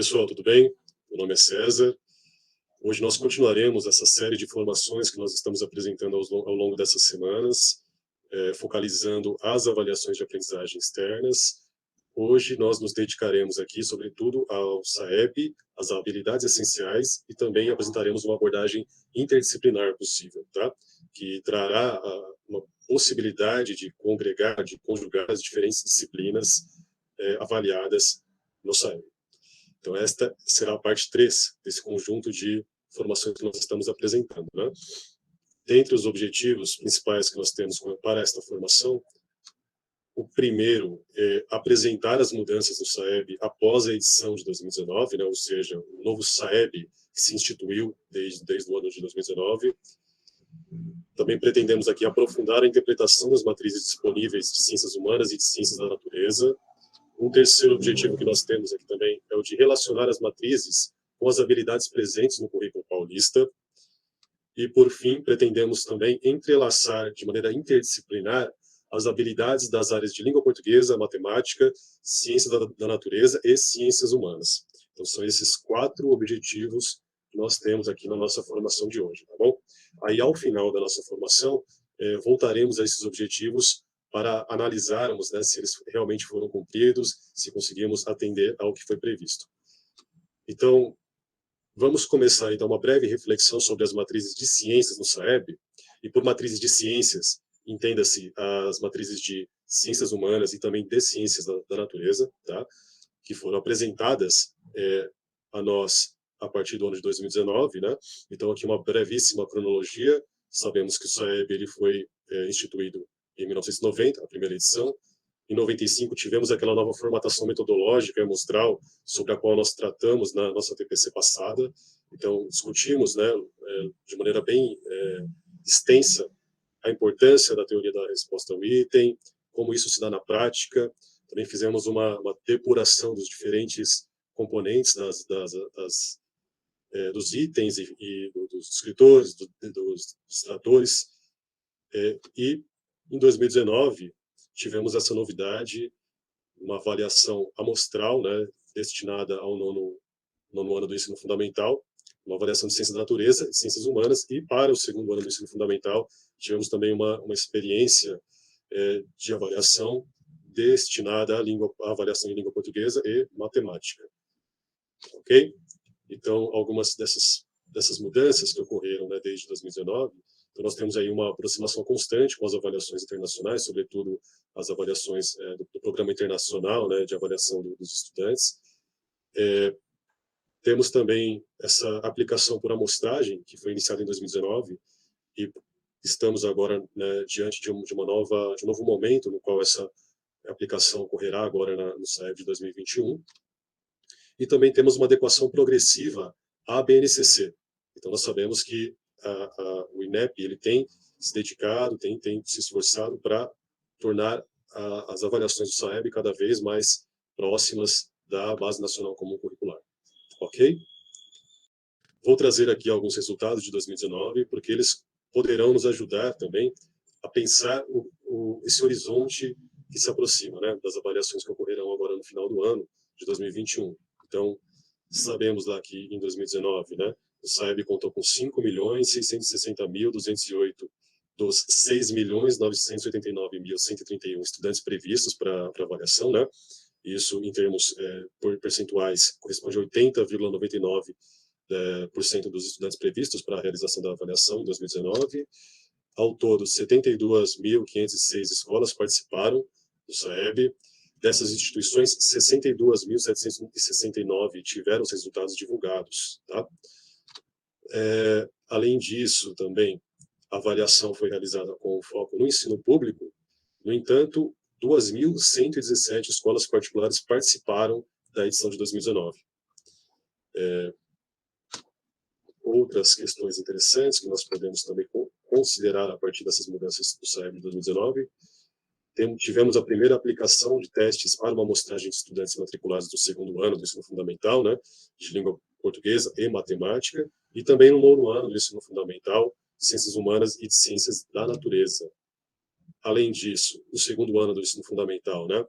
pessoal, tudo bem? Meu nome é César. Hoje nós continuaremos essa série de formações que nós estamos apresentando ao longo dessas semanas, focalizando as avaliações de aprendizagem externas. Hoje nós nos dedicaremos aqui, sobretudo, ao SAEB, as habilidades essenciais, e também apresentaremos uma abordagem interdisciplinar possível, tá? Que trará uma possibilidade de congregar, de conjugar as diferentes disciplinas avaliadas no SAEB. Então, esta será a parte 3 desse conjunto de formações que nós estamos apresentando, né? Dentre os objetivos principais que nós temos para esta formação, o primeiro é apresentar as mudanças do SAEB após a edição de 2019, né? Ou seja, o novo SAEB que se instituiu desde o ano de 2019. Também pretendemos aqui aprofundar a interpretação das matrizes disponíveis de ciências humanas e de ciências da natureza. Um terceiro objetivo que nós temos aqui também é o de relacionar as matrizes com as habilidades presentes no currículo paulista. E, por fim, pretendemos também entrelaçar de maneira interdisciplinar as habilidades das áreas de língua portuguesa, matemática, ciência da natureza e ciências humanas. Então, são esses 4 objetivos que nós temos aqui na nossa formação de hoje, tá bom? Aí, ao final da nossa formação, voltaremos a esses objetivos para analisarmos, né, se eles realmente foram cumpridos, se conseguimos atender ao que foi previsto. Então, vamos começar, então, uma breve reflexão sobre as matrizes de ciências no SAEB. E por matrizes de ciências, entenda-se as matrizes de ciências humanas e também de ciências da natureza, tá? Que foram apresentadas a nós a partir do ano de 2019, né? Então, aqui uma brevíssima cronologia. Sabemos que o SAEB ele foi instituído em 1990, a primeira edição. Em 95, tivemos aquela nova formatação metodológica e amostral sobre a qual nós tratamos na nossa TPC passada. Então, discutimos, né, de maneira bem extensa a importância da teoria da resposta ao item, como isso se dá na prática. Também fizemos uma depuração dos diferentes componentes dos itens e dos escritores, dos tratores. E, em 2019, tivemos essa novidade, uma avaliação amostral, né, destinada ao nono ano do ensino fundamental, uma avaliação de ciência da natureza e ciências humanas, e para o segundo ano do ensino fundamental, tivemos também uma experiência de avaliação destinada à avaliação de língua portuguesa e matemática. Ok? Então, algumas dessas mudanças que ocorreram, né, desde 2019, então nós temos aí uma aproximação constante com as avaliações internacionais, sobretudo as avaliações do Programa Internacional, né, de Avaliação dos Estudantes. Temos também essa aplicação por amostragem, que foi iniciada em 2019, e estamos agora, né, diante de um novo momento, no qual essa aplicação ocorrerá agora no SAEB de 2021. E também temos uma adequação progressiva à BNCC. Então, nós sabemos que o INEP ele tem se dedicado, tem se esforçado para tornar as avaliações do SAEB cada vez mais próximas da Base Nacional Comum Curricular. Ok? Vou trazer aqui alguns resultados de 2019, porque eles poderão nos ajudar também a pensar esse horizonte que se aproxima, né, das avaliações que ocorrerão agora no final do ano de 2021. Então, sabemos lá que em 2019, né, o SAEB contou com 5.660.208 dos 6.989.131 estudantes previstos para avaliação, né? Isso, em termos percentuais, corresponde a 80,99% dos estudantes previstos para a realização da avaliação em 2019. Ao todo, 72.506 escolas participaram do SAEB. Dessas instituições, 62.769 tiveram os resultados divulgados. Tá? Além disso, também, a avaliação foi realizada com foco no ensino público. No entanto, 2.117 escolas particulares participaram da edição de 2019. Outras questões interessantes que nós podemos também considerar a partir dessas mudanças do SAEB de 2019, tivemos a primeira aplicação de testes para uma amostragem de estudantes matriculados do segundo ano do ensino fundamental, né, de língua portuguesa e matemática, e também no nono ano do ensino fundamental, de ciências humanas e de ciências da natureza. Além disso, no segundo ano do ensino fundamental, né,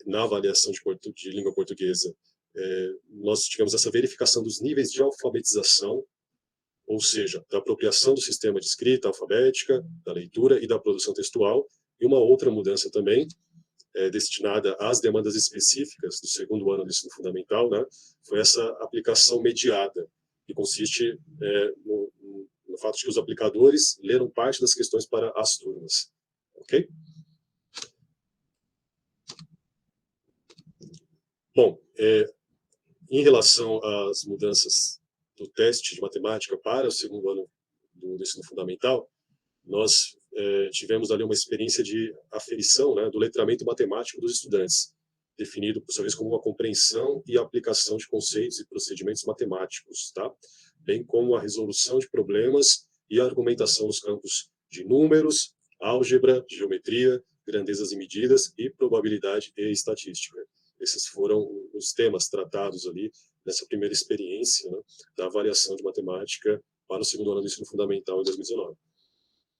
na avaliação de língua portuguesa, nós tivemos essa verificação dos níveis de alfabetização, ou seja, da apropriação do sistema de escrita alfabética, da leitura e da produção textual, e uma outra mudança também, destinada às demandas específicas do segundo ano do ensino fundamental, né, foi essa aplicação mediada, que consiste no fato de que os aplicadores leram parte das questões para as turmas. Ok? Bom, em relação às mudanças do teste de matemática para o segundo ano do ensino fundamental, nós tivemos ali uma experiência de aferição, né, do letramento matemático dos estudantes, definido, por sua vez, como uma compreensão e aplicação de conceitos e procedimentos matemáticos, tá? Bem como a resolução de problemas e a argumentação nos campos de números, álgebra, geometria, grandezas e medidas e probabilidade e estatística. Esses foram os temas tratados ali nessa primeira experiência, né, da avaliação de matemática para o segundo ano do ensino fundamental em 2019.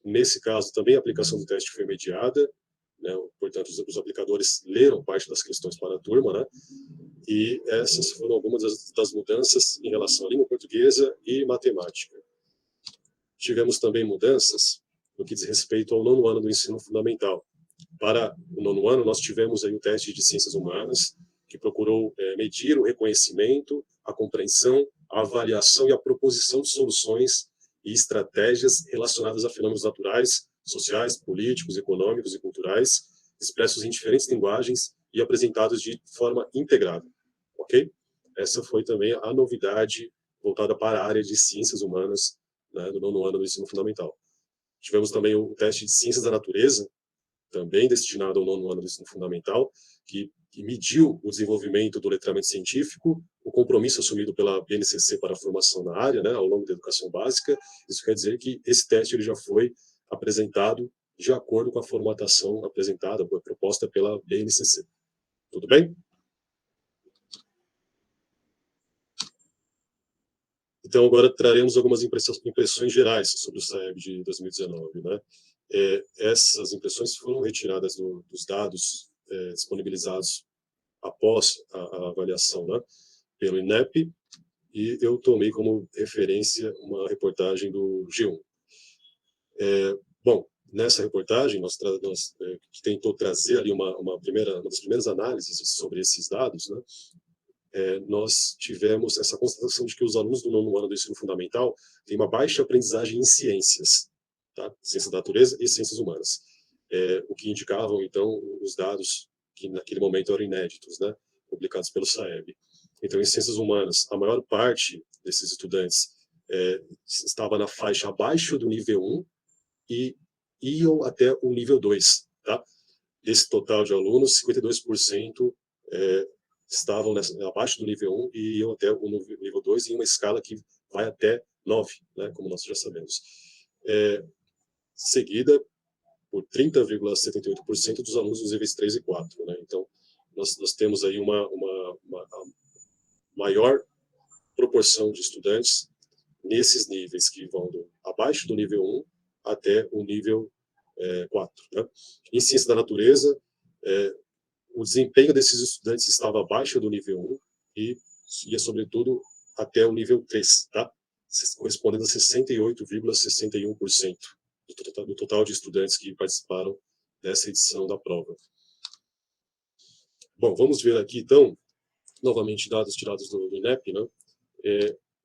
Nesse caso, também a aplicação do teste foi mediada, né, portanto, os aplicadores leram parte das questões para a turma, né, e essas foram algumas das mudanças em relação à língua portuguesa e matemática. Tivemos também mudanças no que diz respeito ao nono ano do ensino fundamental. Para o nono ano, nós tivemos aí o teste de ciências humanas, que procurou medir o reconhecimento, a compreensão, a avaliação e a proposição de soluções e estratégias relacionadas a fenômenos naturais, sociais, políticos, econômicos e culturais, expressos em diferentes linguagens e apresentados de forma integrada. Ok? Essa foi também a novidade voltada para a área de ciências humanas, né, do nono ano do ensino fundamental. Tivemos também o teste de ciências da natureza, também destinado ao nono ano do ensino fundamental, que mediu o desenvolvimento do letramento científico, o compromisso assumido pela BNCC para a formação na área, né, ao longo da educação básica. Isso quer dizer que esse teste ele já foi apresentado de acordo com a formatação apresentada, proposta pela BNCC. Tudo bem? Então, agora traremos algumas impressões gerais sobre o SAEB de 2019. Né? Essas impressões foram retiradas dos dados disponibilizados após a avaliação, né, pelo INEP, e eu tomei como referência uma reportagem do G1. Bom, nessa reportagem, nós tentou trazer ali uma das primeiras análises sobre esses dados, né, nós tivemos essa constatação de que os alunos do nono ano do ensino fundamental têm uma baixa aprendizagem em ciências, tá? Ciências da natureza e ciências humanas, o que indicavam, então, os dados que naquele momento eram inéditos, né, publicados pelo SAEB. Então, em ciências humanas, a maior parte desses estudantes estava na faixa abaixo do nível 1 e iam até o nível 2, tá? Desse total de alunos, 52% estavam abaixo do nível 1 e iam até o nível 2 em uma escala que vai até 9, né, como nós já sabemos. Seguida por 30,78% dos alunos dos níveis 3 e 4. Né? Então, nós temos aí uma maior proporção de estudantes nesses níveis que vão abaixo do nível 1 até o nível 4. Né? Em ciência da natureza, o desempenho desses estudantes estava abaixo do nível 1 e ia, sobretudo, até o nível 3, tá? Correspondendo a 68,61% do total de estudantes que participaram dessa edição da prova. Bom, vamos ver aqui, então, novamente dados tirados do INEP, né?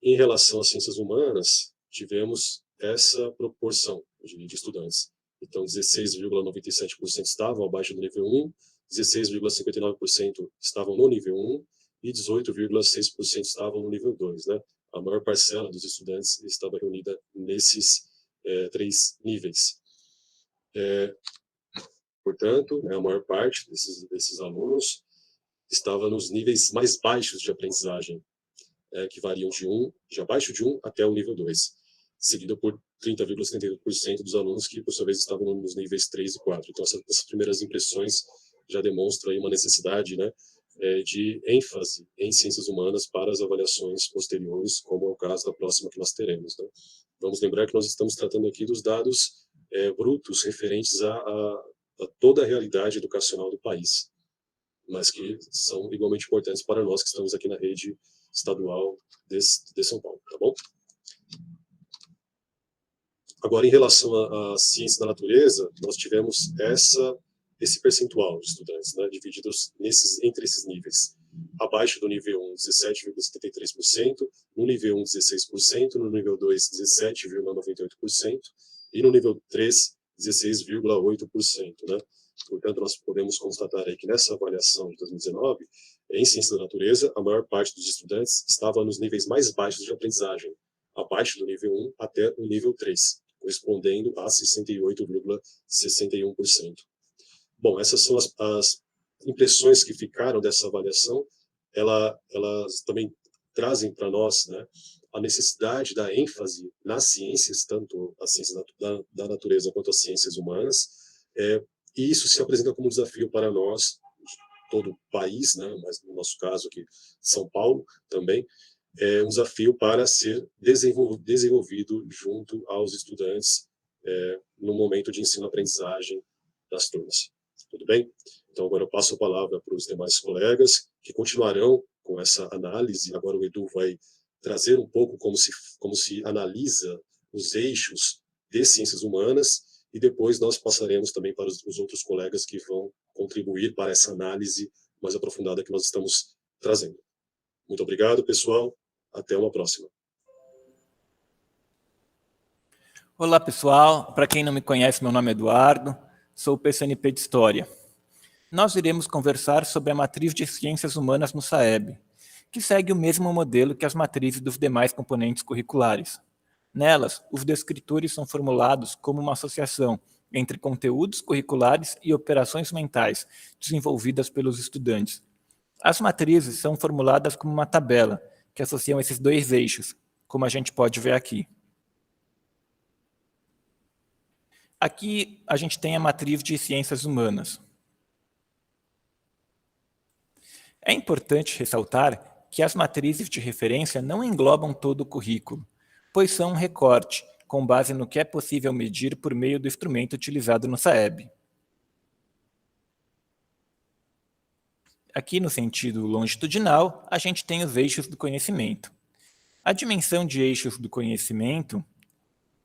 Em relação às ciências humanas, tivemos essa proporção de estudantes. Então, 16,97% estavam abaixo do nível 1, 16,59% estavam no nível 1 e 18,6% estavam no nível 2. Né? A maior parcela dos estudantes estava reunida nesses 3 níveis. Portanto, a maior parte desses alunos estava nos níveis mais baixos de aprendizagem, que variam de abaixo de 1 até o nível 2, seguido por 30,78% dos alunos que, por sua vez, estavam nos níveis 3 e 4. Então, essas primeiras impressões já demonstram aí uma necessidade, né, de ênfase em ciências humanas para as avaliações posteriores, como é o caso da próxima que nós teremos. Né? Vamos lembrar que nós estamos tratando aqui dos dados brutos referentes a toda a realidade educacional do país. mas que são igualmente importantes para nós que estamos aqui na rede estadual de São Paulo, tá bom? Agora, em relação à ciência da natureza, nós tivemos esse percentual de estudantes, né, divididos entre esses níveis. Abaixo do nível 1, 17,73%, no nível 1, 16%, no nível 2, 17,98%, e no nível 3, 16,8%. Né? Portanto, nós podemos constatar aí que nessa avaliação de 2019, em ciência da natureza, a maior parte dos estudantes estava nos níveis mais baixos de aprendizagem, abaixo do nível 1 até o nível 3, correspondendo a 68,61%. Bom, essas são as impressões que ficaram dessa avaliação. Elas também trazem para nós, né, a necessidade da ênfase nas ciências, tanto a ciência da natureza quanto as ciências humanas, e isso se apresenta como um desafio para nós, todo o país, né, mas no nosso caso aqui, São Paulo também, um desafio para ser desenvolvido junto aos estudantes no momento de ensino-aprendizagem das turmas. Tudo bem? Então, agora eu passo a palavra para os demais colegas, que continuarão com essa análise. Agora o Edu vai trazer um pouco como se analisa os eixos de ciências humanas, e depois nós passaremos também para os outros colegas que vão contribuir para essa análise mais aprofundada que nós estamos trazendo. Muito obrigado, pessoal. Até uma próxima. Olá, pessoal. Para quem não me conhece, meu nome é Eduardo. Sou o PCNP de História. Nós iremos conversar sobre a matriz de ciências humanas no SAEB, que segue o mesmo modelo que as matrizes dos demais componentes curriculares. Nelas, os descritores são formulados como uma associação entre conteúdos curriculares e operações mentais desenvolvidas pelos estudantes. As matrizes são formuladas como uma tabela, que associam esses dois eixos, como a gente pode ver aqui. Aqui a gente tem a matriz de ciências humanas. É importante ressaltar que as matrizes de referência não englobam todo o currículo, pois são um recorte, com base no que é possível medir por meio do instrumento utilizado no SAEB. Aqui no sentido longitudinal, a gente tem os eixos do conhecimento. A dimensão de eixos do conhecimento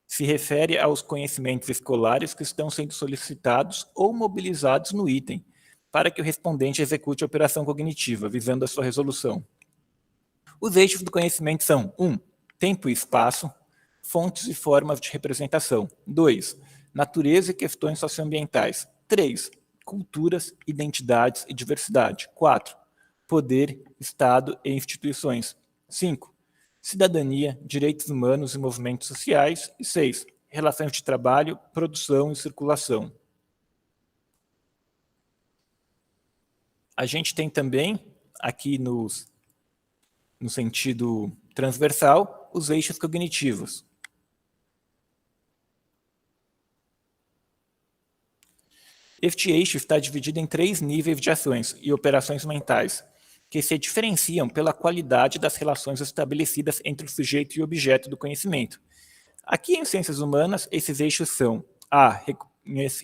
se refere aos conhecimentos escolares que estão sendo solicitados ou mobilizados no item, para que o respondente execute a operação cognitiva, visando a sua resolução. Os eixos do conhecimento são 1. Tempo e espaço, fontes e formas de representação. 2. Natureza e questões socioambientais. 3. Culturas, identidades e diversidade. 4. Poder, Estado e instituições. 5. Cidadania, direitos humanos e movimentos sociais. E 6. Relações de trabalho, produção e circulação. A gente tem também, aqui no sentido transversal, os eixos cognitivos. Este eixo está dividido em 3 níveis de ações e operações mentais, que se diferenciam pela qualidade das relações estabelecidas entre o sujeito e o objeto do conhecimento. Aqui em ciências humanas, esses eixos são A.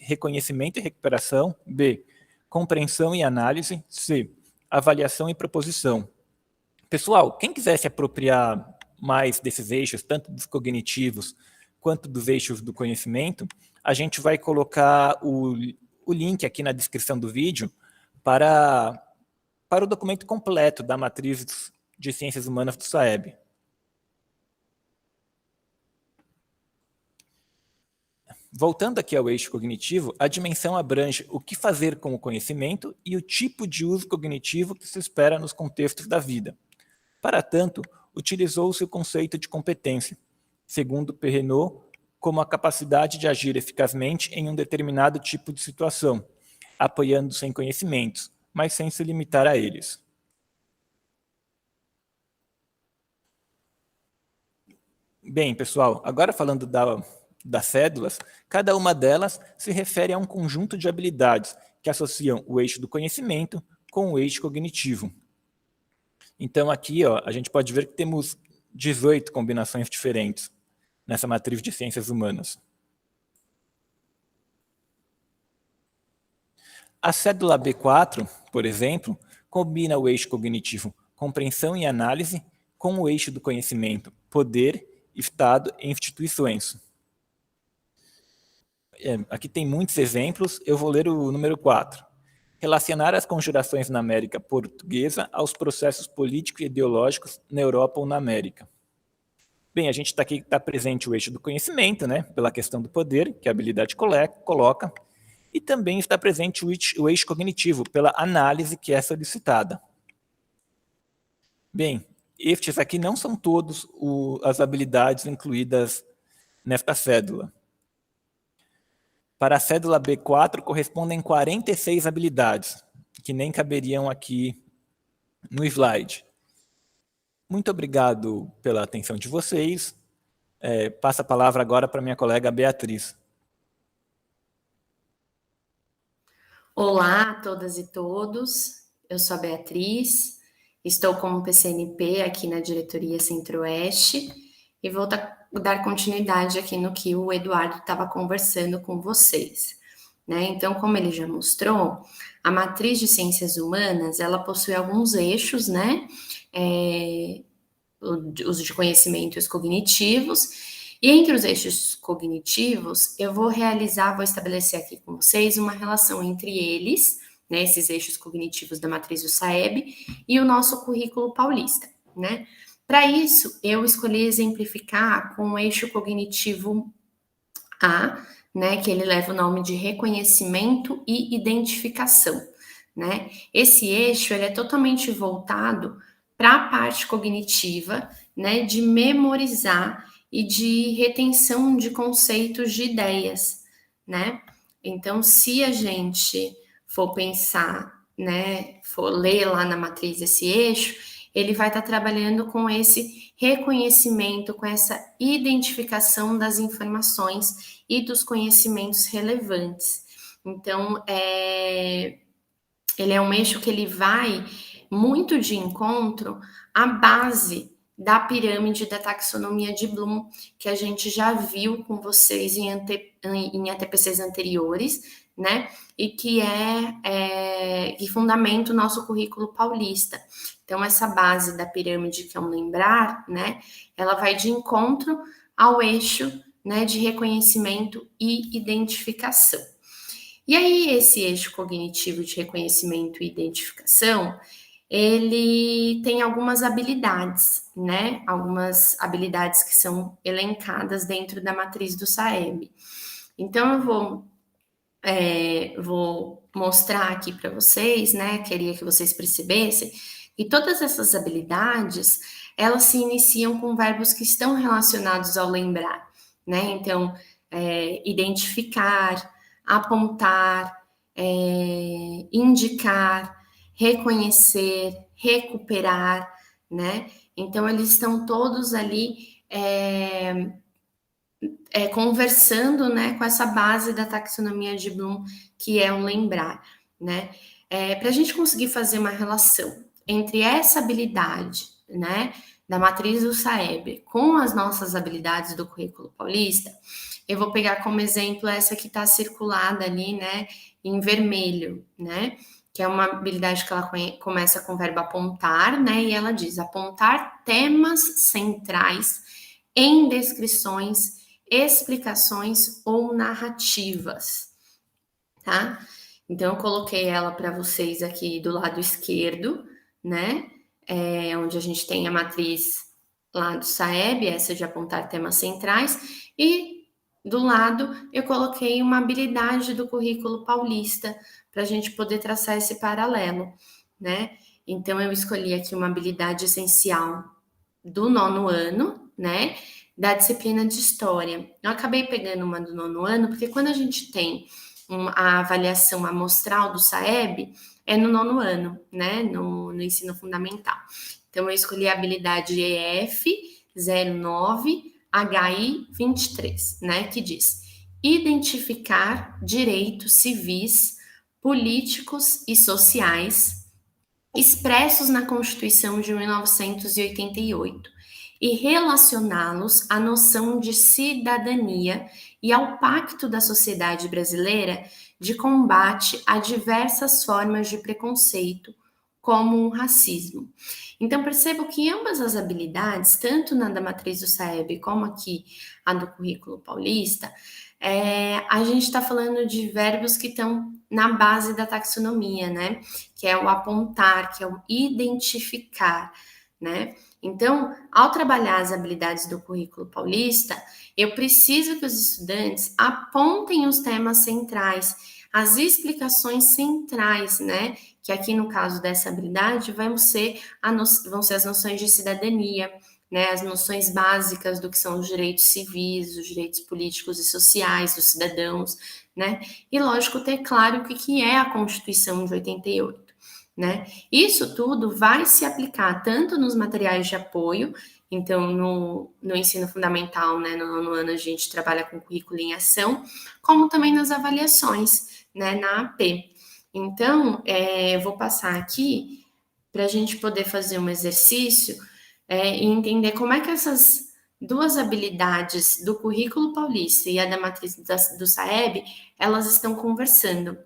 Reconhecimento e recuperação. B. Compreensão e análise. C. Avaliação e proposição. Pessoal, quem quiser se apropriar mais desses eixos, tanto dos cognitivos quanto dos eixos do conhecimento, a gente vai colocar o link aqui na descrição do vídeo para o documento completo da matriz de ciências humanas do SAEB. Voltando aqui ao eixo cognitivo, a dimensão abrange o que fazer com o conhecimento e o tipo de uso cognitivo que se espera nos contextos da vida. Para tanto, utilizou-se o conceito de competência, segundo Perrenot, como a capacidade de agir eficazmente em um determinado tipo de situação, apoiando-se em conhecimentos, mas sem se limitar a eles. Bem, pessoal, agora falando das cédulas, cada uma delas se refere a um conjunto de habilidades que associam o eixo do conhecimento com o eixo cognitivo. Então, aqui a gente pode ver que temos 18 combinações diferentes nessa matriz de ciências humanas. A cédula B4, por exemplo, combina o eixo cognitivo compreensão e análise com o eixo do conhecimento poder, Estado e instituições. Aqui tem muitos exemplos, eu vou ler o número 4. Relacionar as conjurações na América Portuguesa aos processos políticos e ideológicos na Europa ou na América. Bem, a gente está aqui, está presente o eixo do conhecimento, né, pela questão do poder, que a habilidade coloca, e também está presente o eixo cognitivo, pela análise que é solicitada. Bem, estes aqui não são todas as habilidades incluídas nesta cédula. Para a cédula B4, correspondem 46 habilidades, que nem caberiam aqui no slide. Muito obrigado pela atenção de vocês. Passo a palavra agora para minha colega Beatriz. Olá a todas e todos, eu sou a Beatriz, estou como PCNP aqui na diretoria Centro-Oeste e vou dar continuidade aqui no que o Eduardo estava conversando com vocês. Né? Então, como ele já mostrou, a matriz de ciências humanas, ela possui alguns eixos, né? Os de conhecimento e os cognitivos, e entre os eixos cognitivos, eu vou estabelecer aqui com vocês uma relação entre eles, né, esses eixos cognitivos da matriz do SAEB, e o nosso currículo paulista, né? Para isso, eu escolhi exemplificar com o eixo cognitivo A, né, que ele leva o nome de reconhecimento e identificação, né? Esse eixo, ele é totalmente voltado para a parte cognitiva, né, de memorizar e de retenção de conceitos de ideias, né? Então, se a gente for pensar, né, for ler lá na matriz esse eixo, ele vai estar trabalhando com esse reconhecimento, com essa identificação das informações e dos conhecimentos relevantes. Então, ele é um eixo que ele vai muito de encontro à base da pirâmide da taxonomia de Bloom, que a gente já viu com vocês em ATPCs anteriores, né? E que que fundamenta o nosso currículo paulista. Então, essa base da pirâmide, que é um lembrar, né? Ela vai de encontro ao eixo, né, de reconhecimento e identificação. E aí, esse eixo cognitivo de reconhecimento e identificação, ele tem algumas habilidades, né? Algumas habilidades que são elencadas dentro da matriz do SAEB. Então, eu vou mostrar aqui para vocês, né? Queria que vocês percebessem que todas essas habilidades, elas se iniciam com verbos que estão relacionados ao lembrar, né? Então, identificar, apontar, indicar, reconhecer, recuperar, né? Então, eles estão todos ali conversando, né, com essa base da taxonomia de Bloom, que é um lembrar, né? Para a gente conseguir fazer uma relação entre essa habilidade, né, da matriz do SAEB com as nossas habilidades do currículo paulista, eu vou pegar como exemplo essa que está circulada ali, né, em vermelho, né? Que é uma habilidade que ela começa com o verbo apontar, né? E ela diz apontar temas centrais em descrições, explicações ou narrativas, tá? Então, eu coloquei ela para vocês aqui do lado esquerdo, né? Onde a gente tem a matriz lá do SAEB, essa de apontar temas centrais, e do lado eu coloquei uma habilidade do currículo paulista para a gente poder traçar esse paralelo, né? Então, eu escolhi aqui uma habilidade essencial do 9º ano, né? Da disciplina de História. Eu acabei pegando uma do 9º ano, porque quando a gente tem a avaliação amostral do SAEB, é no 9º ano, né? No ensino fundamental. Então, eu escolhi a habilidade EF 09 HI 23, né? Que diz identificar direitos civis, políticos e sociais expressos na Constituição de 1988 e relacioná-los à noção de cidadania e ao Pacto da Sociedade Brasileira de Combate a Diversas Formas de Preconceito, como o racismo. Então, percebo que ambas as habilidades, tanto na da matriz do SAEB como aqui a do currículo paulista, a gente está falando de verbos que estão na base da taxonomia, né? Que é o apontar, que é o identificar, né? Então, ao trabalhar as habilidades do currículo paulista, eu preciso que os estudantes apontem os temas centrais, as explicações centrais, né? Que aqui no caso dessa habilidade vão ser as noções de cidadania, né? As noções básicas do que são os direitos civis, os direitos políticos e sociais dos cidadãos, né? E, lógico, ter claro o que é a Constituição de 88. Né? Isso tudo vai se aplicar tanto nos materiais de apoio, então no ensino fundamental, né, no nono ano a gente trabalha com currículo em ação, como também nas avaliações, né, na AP. Então, eu vou passar aqui para a gente poder fazer um exercício e entender como é que essas duas habilidades do currículo paulista e a da matriz do SAEB, elas estão conversando,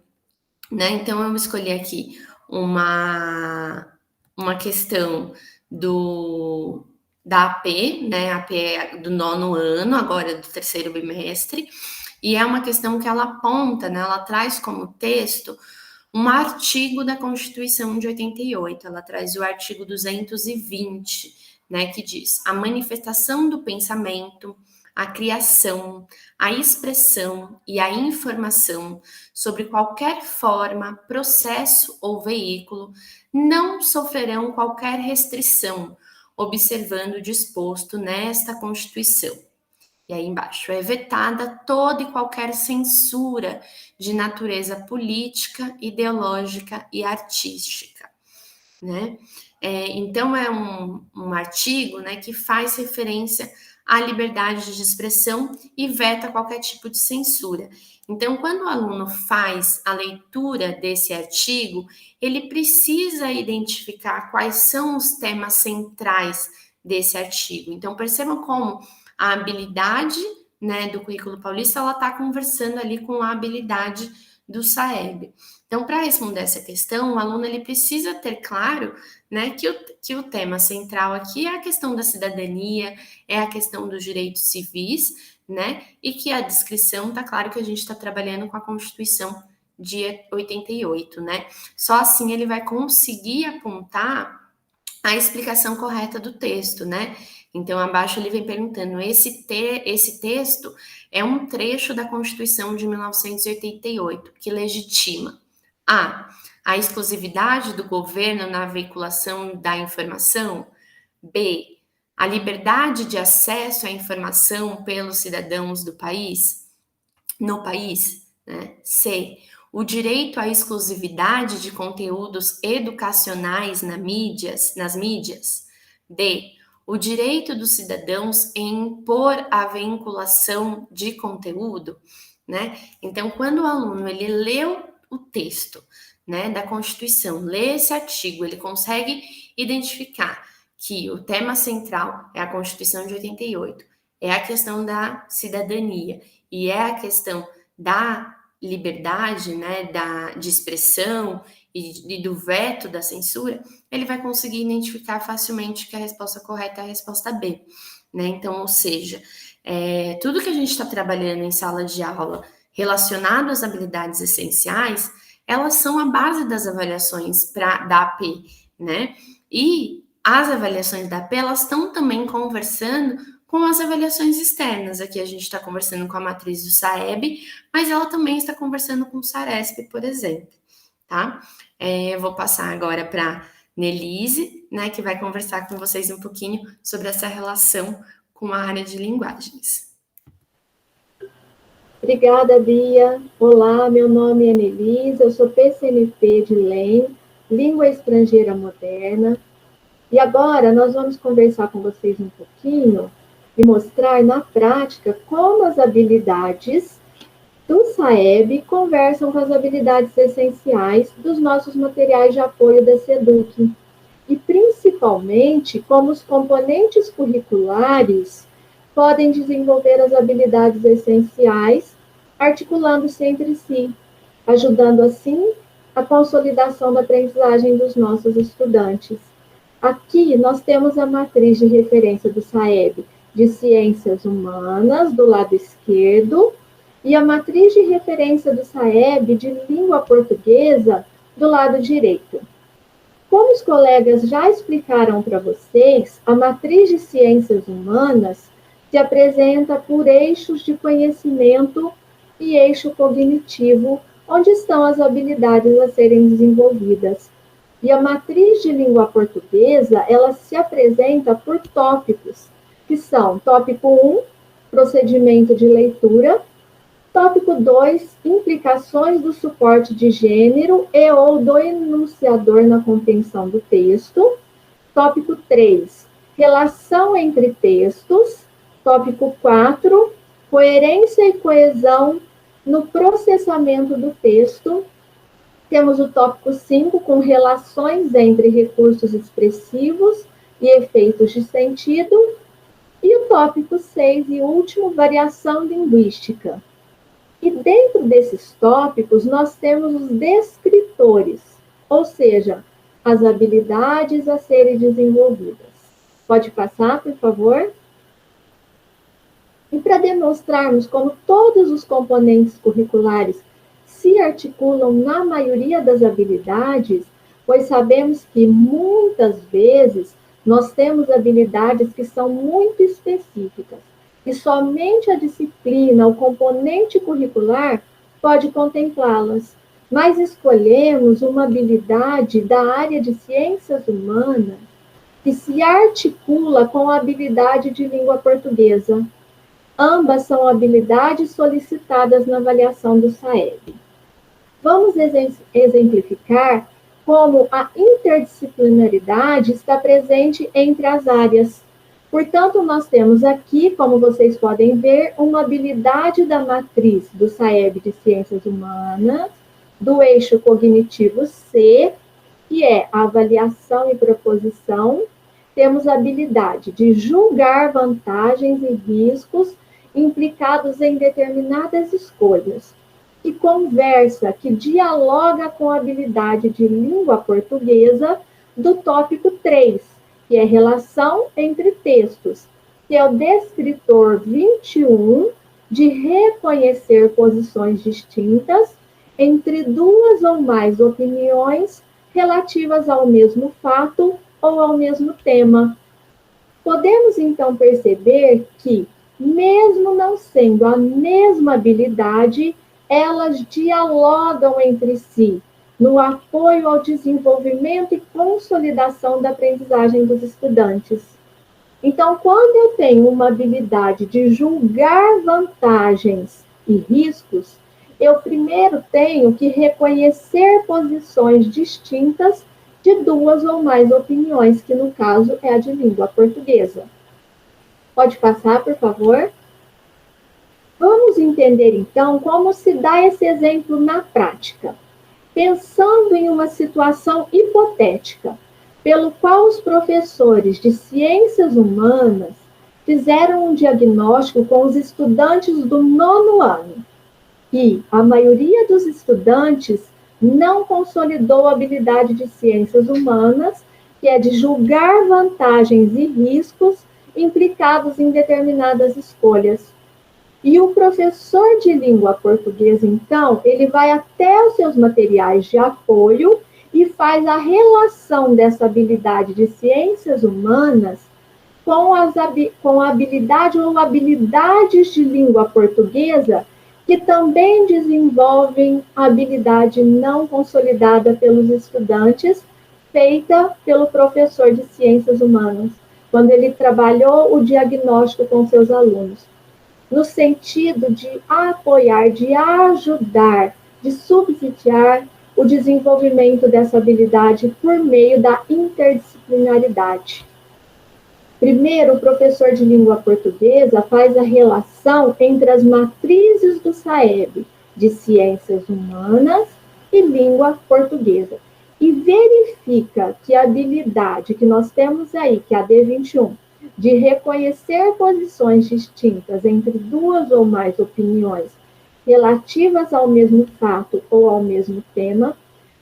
né? Então, eu escolhi aqui uma questão da AP, né? A AP é do nono ano, agora do terceiro bimestre, e é uma questão que ela aponta, né? Ela traz como texto um artigo da Constituição de 88, ela traz o artigo 220, né? Que diz: a manifestação do pensamento, a criação, a expressão e a informação sobre qualquer forma, processo ou veículo não sofrerão qualquer restrição, observando o disposto nesta Constituição. E aí embaixo, é vetada toda e qualquer censura de natureza política, ideológica e artística, né? Então, é um artigo, né, que faz referência à liberdade de expressão e veta qualquer tipo de censura. Então, quando o aluno faz a leitura desse artigo, ele precisa identificar quais são os temas centrais desse artigo. Então, percebam como a habilidade, né, do currículo paulista, ela está conversando ali com a habilidade do SAEB. Então, para responder essa questão, o aluno ele precisa ter claro, né, que o tema central aqui é a questão da cidadania, é a questão dos direitos civis, né, e que a descrição, tá claro que a gente está trabalhando com a Constituição de 88, né. Só assim ele vai conseguir apontar a explicação correta do texto, né. Então, abaixo ele vem perguntando, esse texto é um trecho da Constituição de 1988, que legitima a exclusividade do governo na veiculação da informação, B, a liberdade de acesso à informação pelos cidadãos do país, no país, né? C, o direito à exclusividade de conteúdos educacionais nas mídias, D, o direito dos cidadãos em impor a vinculação de conteúdo, né? Então, quando o aluno ele leu o texto, né, da Constituição, lê esse artigo, ele consegue identificar que o tema central é a Constituição de 88, é a questão da cidadania e é a questão da liberdade, né, de expressão e do veto da censura, ele vai conseguir identificar facilmente que a resposta correta é a resposta B, né? Então, ou seja, tudo que a gente está trabalhando em sala de aula relacionado às habilidades essenciais, elas são a base das avaliações da AP, né? E as avaliações da AP, elas estão também conversando com as avaliações externas. Aqui a gente está conversando com a matriz do SAEB, mas ela também está conversando com o SARESP, por exemplo, tá? Eu vou passar agora para Nelise, né, que vai conversar com vocês um pouquinho sobre essa relação com a área de linguagens. Obrigada, Bia. Olá, meu nome é Nelise, eu sou PCNP de LEM, Língua Estrangeira Moderna, e agora nós vamos conversar com vocês um pouquinho e mostrar na prática como as habilidades do SAEB conversam com as habilidades essenciais dos nossos materiais de apoio da SEDUC, e principalmente como os componentes curriculares podem desenvolver as habilidades essenciais, articulando-se entre si, ajudando assim a consolidação da aprendizagem dos nossos estudantes. Aqui nós temos a matriz de referência do SAEB de Ciências Humanas, do lado esquerdo, e a matriz de referência do SAEB de Língua Portuguesa, do lado direito. Como os colegas já explicaram para vocês, a matriz de Ciências Humanas se apresenta por eixos de conhecimento e eixo cognitivo, onde estão as habilidades a serem desenvolvidas. E a matriz de língua portuguesa, ela se apresenta por tópicos, que são tópico 1, procedimento de leitura, tópico 2, implicações do suporte de gênero e ou do enunciador na compreensão do texto, tópico 3, relação entre textos, tópico 4, coerência e coesão no processamento do texto. Temos o tópico 5, com relações entre recursos expressivos e efeitos de sentido. E o tópico 6 e último, variação linguística. E dentro desses tópicos, nós temos os descritores, ou seja, as habilidades a serem desenvolvidas. Pode passar, por favor? E para demonstrarmos como todos os componentes curriculares se articulam na maioria das habilidades, pois sabemos que muitas vezes nós temos habilidades que são muito específicas e somente a disciplina, o componente curricular, pode contemplá-las. Mas escolhemos uma habilidade da área de ciências humanas que se articula com a habilidade de língua portuguesa. Ambas são habilidades solicitadas na avaliação do SAEB. Vamos exemplificar como a interdisciplinaridade está presente entre as áreas. Portanto, nós temos aqui, como vocês podem ver, uma habilidade da matriz do SAEB de Ciências Humanas, do eixo cognitivo C, que é a avaliação e proposição. Temos a habilidade de julgar vantagens e riscos implicados em determinadas escolhas, que conversa, que dialoga com a habilidade de língua portuguesa do tópico 3, que é relação entre textos, que é o descritor 21, de reconhecer posições distintas entre duas ou mais opiniões relativas ao mesmo fato ou ao mesmo tema. Podemos, então, perceber que, mesmo não sendo a mesma habilidade, elas dialogam entre si no apoio ao desenvolvimento e consolidação da aprendizagem dos estudantes. Então, quando eu tenho uma habilidade de julgar vantagens e riscos, eu primeiro tenho que reconhecer posições distintas de duas ou mais opiniões, que no caso é a de língua portuguesa. Pode passar, por favor? Vamos entender, então, como se dá esse exemplo na prática. Pensando em uma situação hipotética, pelo qual os professores de ciências humanas fizeram um diagnóstico com os estudantes do 9º ano, e a maioria dos estudantes não consolidou a habilidade de ciências humanas, que é de julgar vantagens e riscos implicados em determinadas escolhas. E o professor de língua portuguesa, então, ele vai até os seus materiais de apoio e faz a relação dessa habilidade de ciências humanas com a habilidade ou habilidades de língua portuguesa, que também desenvolvem a habilidade não consolidada pelos estudantes, feita pelo professor de ciências humanas, quando ele trabalhou o diagnóstico com seus alunos, no sentido de apoiar, de ajudar, de subsidiar o desenvolvimento dessa habilidade por meio da interdisciplinaridade. Primeiro, o professor de língua portuguesa faz a relação entre as matrizes do SAEB, de ciências humanas e língua portuguesa, e verifica que a habilidade que nós temos aí, que é a D21, de reconhecer posições distintas entre duas ou mais opiniões relativas ao mesmo fato ou ao mesmo tema,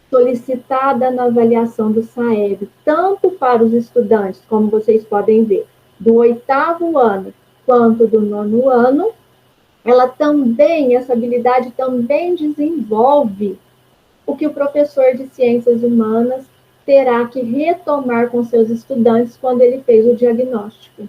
solicitada na avaliação do SAEB, tanto para os estudantes, como vocês podem ver, do 8º ano quanto do 9º ano, essa habilidade também desenvolve o que o professor de ciências humanas terá que retomar com seus estudantes quando ele fez o diagnóstico.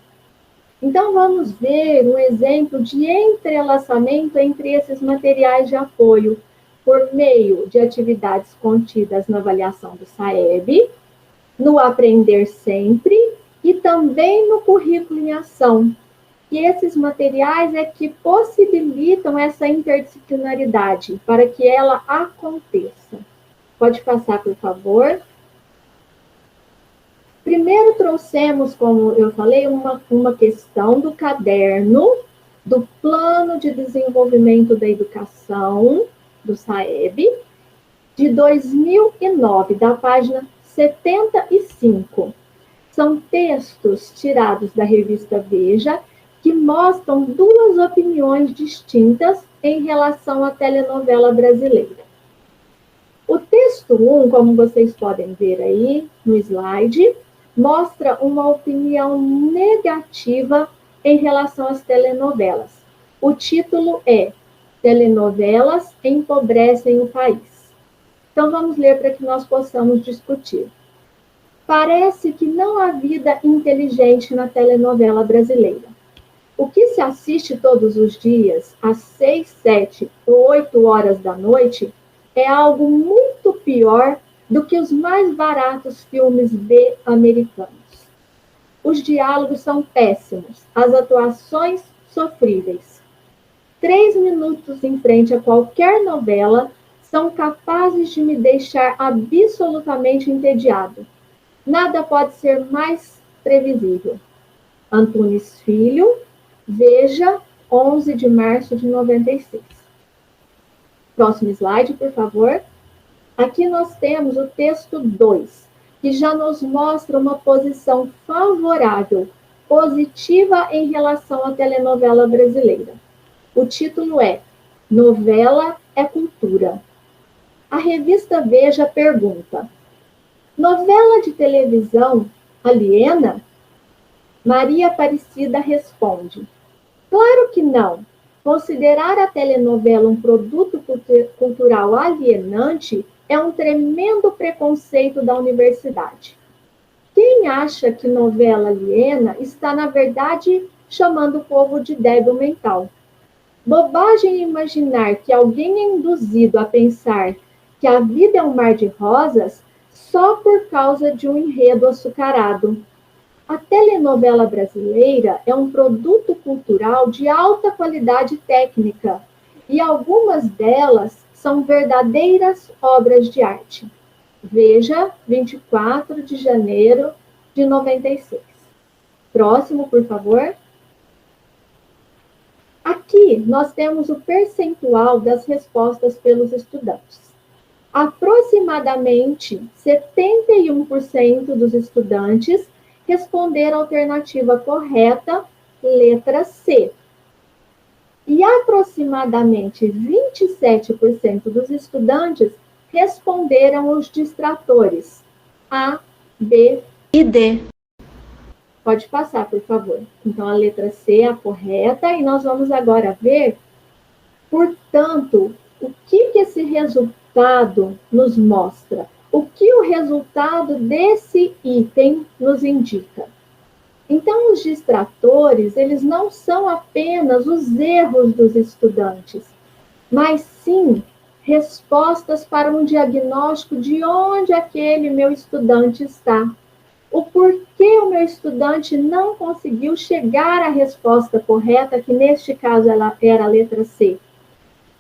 Então, vamos ver um exemplo de entrelaçamento entre esses materiais de apoio por meio de atividades contidas na avaliação do SAEB, no Aprender Sempre e também no Currículo em Ação. E esses materiais é que possibilitam essa interdisciplinaridade para que ela aconteça. Pode passar, por favor. Primeiro trouxemos, como eu falei, uma questão do caderno do Plano de Desenvolvimento da Educação, do SAEB, de 2009, da página 75. São textos tirados da revista Veja, que mostram duas opiniões distintas em relação à telenovela brasileira. O texto 1, como vocês podem ver aí no slide, mostra uma opinião negativa em relação às telenovelas. O título é Telenovelas empobrecem o país. Então, vamos ler para que nós possamos discutir. Parece que não há vida inteligente na telenovela brasileira. O que se assiste todos os dias, às 6, 7 ou 8 horas da noite, é algo muito pior do que os mais baratos filmes B americanos. Os diálogos são péssimos, as atuações sofríveis. 3 minutos em frente a qualquer novela são capazes de me deixar absolutamente entediado. Nada pode ser mais previsível. Antunes Filho, Veja, 11 de março de 96. Próximo slide, por favor. Aqui nós temos o texto 2, que já nos mostra uma posição favorável, positiva em relação à telenovela brasileira. O título é Novela é Cultura. A revista Veja pergunta: novela de televisão aliena? Maria Aparecida responde: claro que não. Considerar a telenovela um produto cultural alienante é um tremendo preconceito da universidade. Quem acha que novela aliena está, na verdade, chamando o povo de débil mental. Bobagem imaginar que alguém é induzido a pensar que a vida é um mar de rosas só por causa de um enredo açucarado. A telenovela brasileira é um produto cultural de alta qualidade técnica e algumas delas são verdadeiras obras de arte. Veja, 24 de janeiro de 96. Próximo, por favor. Aqui nós temos o percentual das respostas pelos estudantes. Aproximadamente 71% dos estudantes responderam a alternativa correta, letra C. E aproximadamente 27% dos estudantes responderam os distratores A, B e D. Pode passar, por favor. Então, a letra C é a correta e nós vamos agora ver, portanto, o que esse resultado nos mostra. O que o resultado desse item nos indica? Então, os distratores, eles não são apenas os erros dos estudantes, mas sim respostas para um diagnóstico de onde aquele meu estudante está. O porquê o meu estudante não conseguiu chegar à resposta correta, que neste caso ela era a letra C.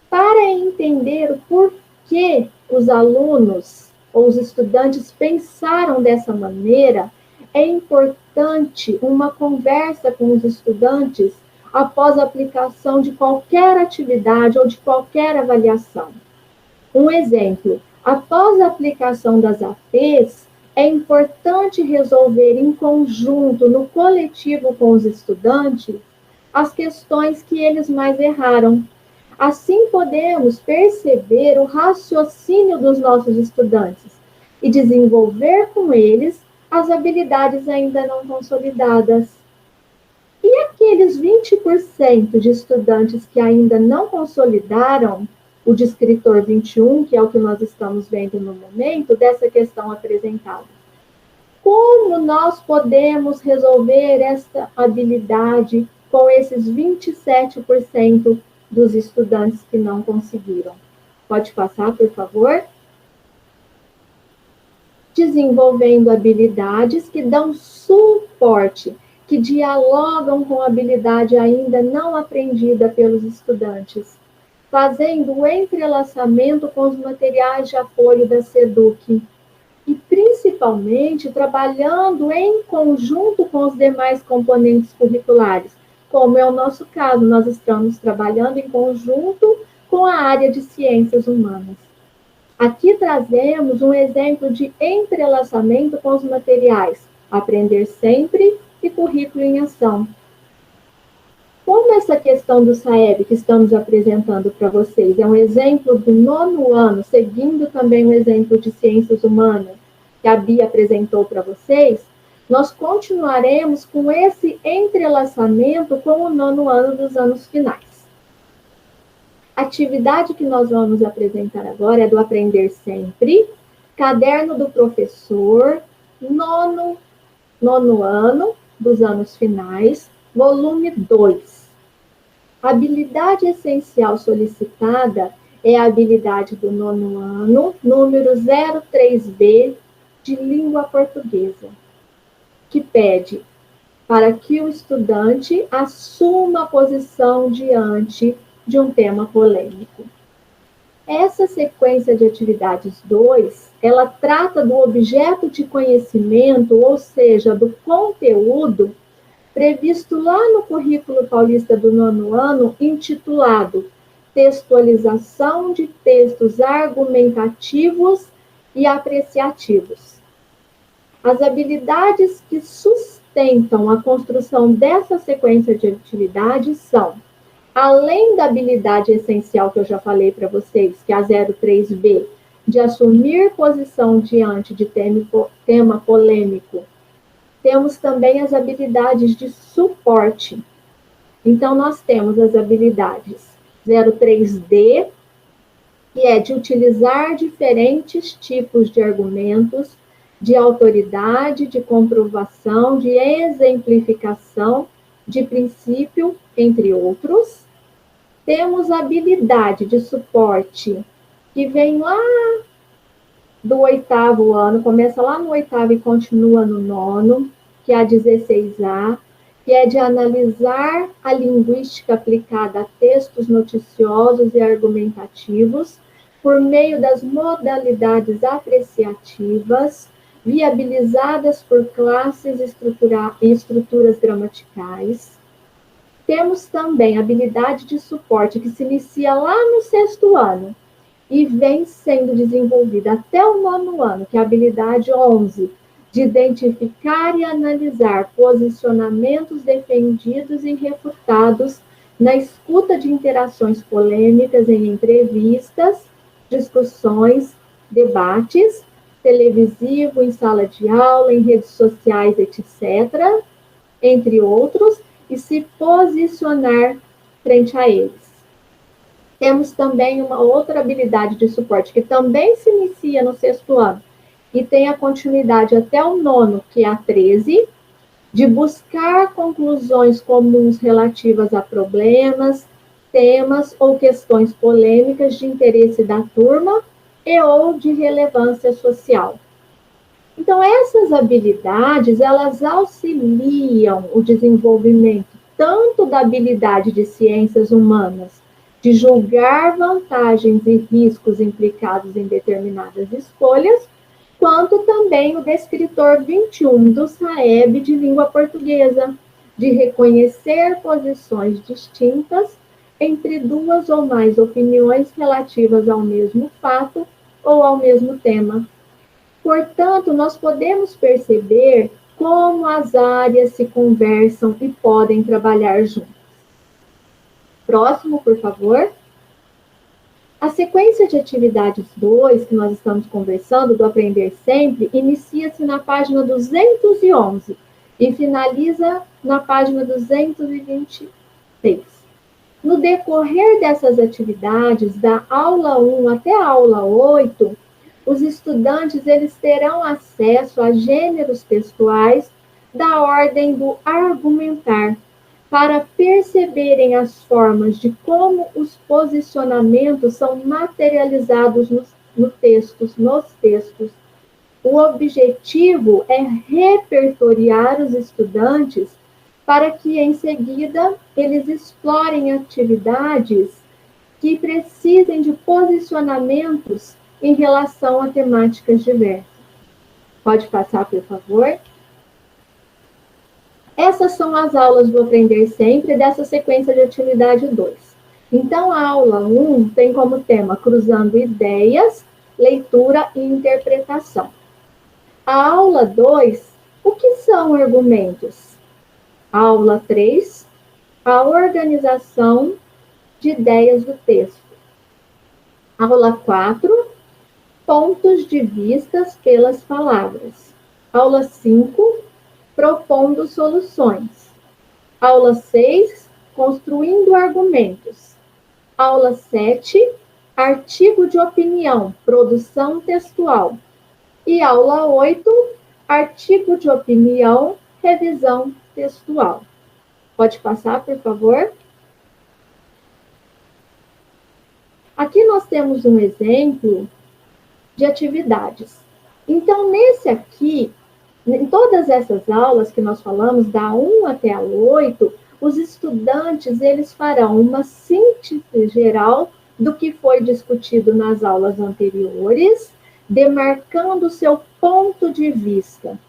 Para entender o porquê os alunos ou os estudantes pensaram dessa maneira, é importante uma conversa com os estudantes após a aplicação de qualquer atividade ou de qualquer avaliação. Um exemplo, após a aplicação das APs, é importante resolver em conjunto, no coletivo com os estudantes, as questões que eles mais erraram. Assim podemos perceber o raciocínio dos nossos estudantes e desenvolver com eles as habilidades ainda não consolidadas. E aqueles 20% de estudantes que ainda não consolidaram o descritor 21, que é o que nós estamos vendo no momento, dessa questão apresentada? Como nós podemos resolver essa habilidade com esses 27% dos estudantes que não conseguiram? Pode passar, por favor? Desenvolvendo habilidades que dão suporte, que dialogam com a habilidade ainda não aprendida pelos estudantes, fazendo o entrelaçamento com os materiais de apoio da SEDUC e, principalmente, trabalhando em conjunto com os demais componentes curriculares, como é o nosso caso, nós estamos trabalhando em conjunto com a área de ciências humanas. Aqui trazemos um exemplo de entrelaçamento com os materiais, Aprender Sempre e Currículo em Ação. Como essa questão do SAEB que estamos apresentando para vocês é um exemplo do 9º ano, seguindo também o exemplo de Ciências Humanas que a Bia apresentou para vocês, nós continuaremos com esse entrelaçamento com o 9º ano dos anos finais. A atividade que nós vamos apresentar agora é do Aprender Sempre, Caderno do Professor, 9º ano dos anos finais, volume 2. A habilidade essencial solicitada é a habilidade do 9º ano, número 03B, de língua portuguesa, que pede para que o estudante assuma a posição diante de um tema polêmico. Essa sequência de atividades 2, ela trata do objeto de conhecimento, ou seja, do conteúdo previsto lá no Currículo Paulista do 9º ano, intitulado Textualização de Textos Argumentativos e Apreciativos. As habilidades que sustentam a construção dessa sequência de atividades são, além da habilidade essencial que eu já falei para vocês, que é a 03B, de assumir posição diante de tema polêmico, temos também as habilidades de suporte. Então, nós temos as habilidades 03D, que é de utilizar diferentes tipos de argumentos, de autoridade, de comprovação, de exemplificação, de princípio, entre outros. Temos a habilidade de suporte, que vem lá do 8º ano, começa lá no 8º e continua no 9º, que é a 16A, que é de analisar a linguística aplicada a textos noticiosos e argumentativos por meio das modalidades apreciativas, viabilizadas por classes e estruturas gramaticais. Temos também a habilidade de suporte, que se inicia lá no 6º ano e vem sendo desenvolvida até o 9º ano, que é a habilidade 11, de identificar e analisar posicionamentos defendidos e refutados na escuta de interações polêmicas em entrevistas, discussões, debates, televisivo, em sala de aula, em redes sociais, etc., entre outros, e se posicionar frente a eles. Temos também uma outra habilidade de suporte, que também se inicia no 6º ano, e tem a continuidade até o 9º, que é a 13, de buscar conclusões comuns relativas a problemas, temas ou questões polêmicas de interesse da turma e ou de relevância social. Então, essas habilidades, elas auxiliam o desenvolvimento tanto da habilidade de ciências humanas, de julgar vantagens e riscos implicados em determinadas escolhas, quanto também o descritor 21 do SAEB de língua portuguesa, de reconhecer posições distintas entre duas ou mais opiniões relativas ao mesmo fato ou ao mesmo tema. Portanto, nós podemos perceber como as áreas se conversam e podem trabalhar juntas. Próximo, por favor. A sequência de atividades 2, que nós estamos conversando, do Aprender Sempre, inicia-se na página 211 e finaliza na página 226. No decorrer dessas atividades, da aula 1 até a aula 8, os estudantes eles terão acesso a gêneros textuais da ordem do argumentar, para perceberem as formas de como os posicionamentos são materializados nos textos. O objetivo é repertoriar os estudantes para que, em seguida, eles explorem atividades que precisem de posicionamentos em relação a temáticas diversas. Pode passar, por favor? Essas são as aulas do Aprender Sempre dessa sequência de atividade 2. Então, a aula 1 tem como tema Cruzando Ideias, Leitura e Interpretação. A aula 2, o que são argumentos? A aula 3, a organização de ideias do texto. Aula 4, pontos de vistas pelas palavras. Aula 5, propondo soluções. Aula 6, construindo argumentos. Aula 7, artigo de opinião, produção textual. E aula 8, artigo de opinião, revisão textual. Pode passar, por favor? Aqui nós temos um exemplo de atividades. Então, nesse aqui, em todas essas aulas que nós falamos, da 1 até a 8, os estudantes eles farão uma síntese geral do que foi discutido nas aulas anteriores, demarcando o seu ponto de vista.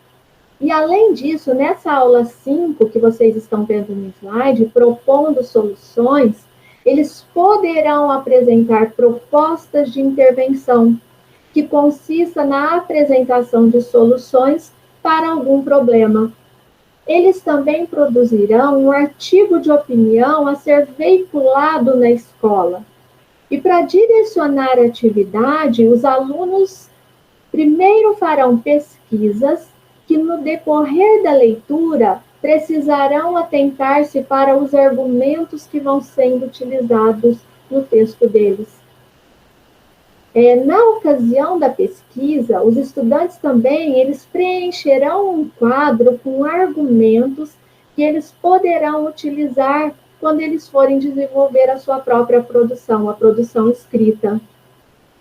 E, além disso, nessa aula 5, que vocês estão vendo no slide, propondo soluções, eles poderão apresentar propostas de intervenção, que consista na apresentação de soluções para algum problema. Eles também produzirão um artigo de opinião a ser veiculado na escola. E para direcionar a atividade, os alunos primeiro farão pesquisas que, no decorrer da leitura, precisarão atentar-se para os argumentos que vão sendo utilizados no texto deles. Na ocasião da pesquisa, os estudantes também eles preencherão um quadro com argumentos que eles poderão utilizar quando eles forem desenvolver a sua própria produção, a produção escrita.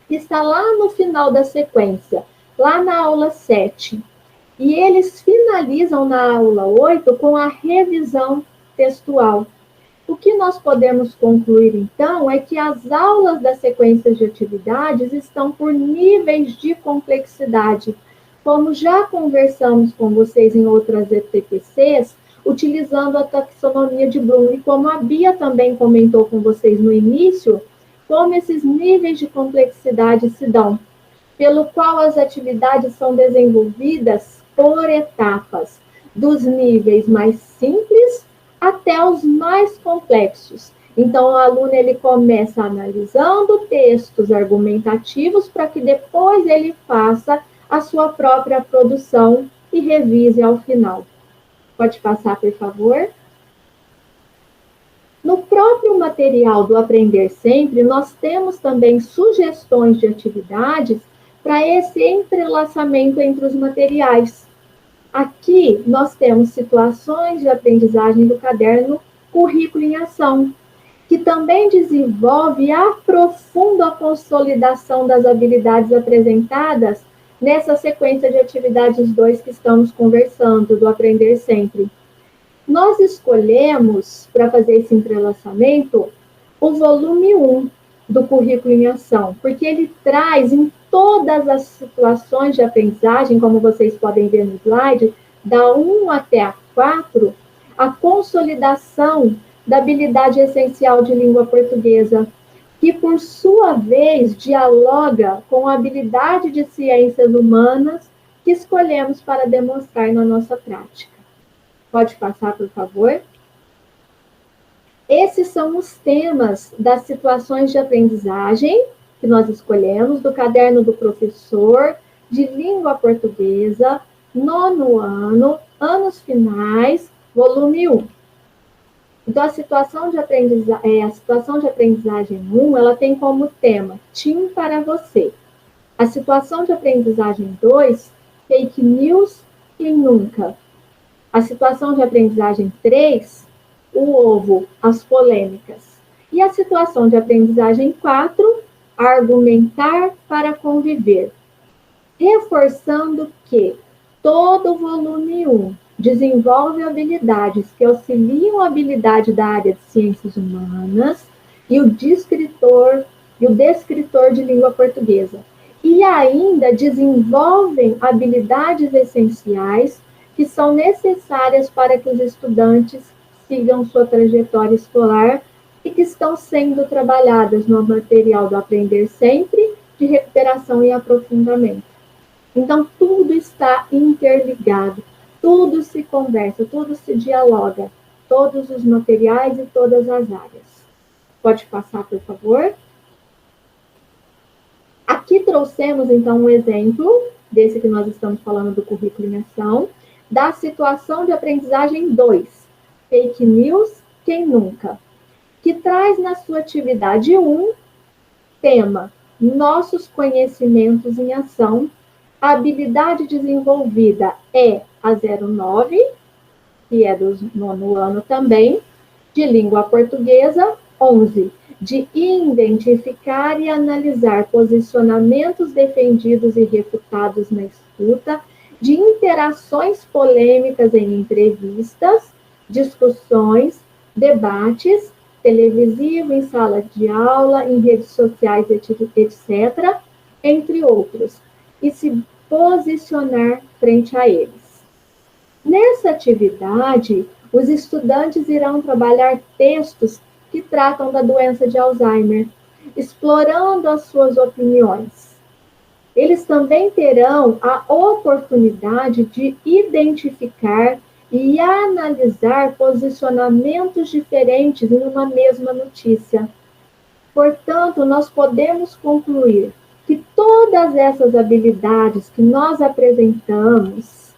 Está lá no final da sequência, lá na aula 7. E eles finalizam na aula 8 com a revisão textual. O que nós podemos concluir, então, é que as aulas das sequências de atividades estão por níveis de complexidade. Como já conversamos com vocês em outras ETPCs, utilizando a taxonomia de Bloom, e como a Bia também comentou com vocês no início, como esses níveis de complexidade se dão, pelo qual as atividades são desenvolvidas por etapas, dos níveis mais simples até os mais complexos. Então, o aluno ele começa analisando textos argumentativos para que depois ele faça a sua própria produção e revise ao final. Pode passar, por favor? No próprio material do Aprender Sempre, nós temos também sugestões de atividades para esse entrelaçamento entre os materiais. Aqui, nós temos situações de aprendizagem do caderno Currículo em Ação, que também desenvolve e aprofunda a consolidação das habilidades apresentadas nessa sequência de atividades 2 que estamos conversando, do Aprender Sempre. Nós escolhemos, para fazer esse entrelaçamento, o volume 1 do Currículo em Ação, porque ele traz em todas as situações de aprendizagem, como vocês podem ver no slide, da 1 até a 4, a consolidação da habilidade essencial de língua portuguesa, que, por sua vez, dialoga com a habilidade de ciências humanas que escolhemos para demonstrar na nossa prática. Pode passar, por favor? Esses são os temas das situações de aprendizagem que nós escolhemos do caderno do professor de língua portuguesa, 9º ano, anos finais, volume 1. Então, a situação de aprendizagem 1, ela tem como tema TIM para você. A situação de aprendizagem 2, fake news, quem nunca? A situação de aprendizagem 3, o ovo, as polêmicas. E a situação de aprendizagem 4, argumentar para conviver. Reforçando que todo o volume 1 desenvolve habilidades que auxiliam a habilidade da área de ciências humanas e o descritor de língua portuguesa. E ainda desenvolvem habilidades essenciais que são necessárias para que os estudantes sigam sua trajetória escolar e que estão sendo trabalhadas no material do Aprender Sempre, de recuperação e aprofundamento. Então, tudo está interligado, tudo se conversa, tudo se dialoga, todos os materiais e todas as áreas. Pode passar, por favor? Aqui trouxemos, então, um exemplo, desse que nós estamos falando do currículo em ação, da situação de aprendizagem 2, fake news, quem nunca? Que traz na sua atividade 1, tema, nossos conhecimentos em ação. A habilidade desenvolvida é a 09, que é do 9º ano também, de língua portuguesa, 11, de identificar e analisar posicionamentos defendidos e refutados na escuta, de interações polêmicas em entrevistas, discussões, debates, televisivo, em sala de aula, em redes sociais, etc., entre outros, e se posicionar frente a eles. Nessa atividade, os estudantes irão trabalhar textos que tratam da doença de Alzheimer, explorando as suas opiniões. Eles também terão a oportunidade de identificar e analisar posicionamentos diferentes em uma mesma notícia. Portanto, nós podemos concluir que todas essas habilidades que nós apresentamos,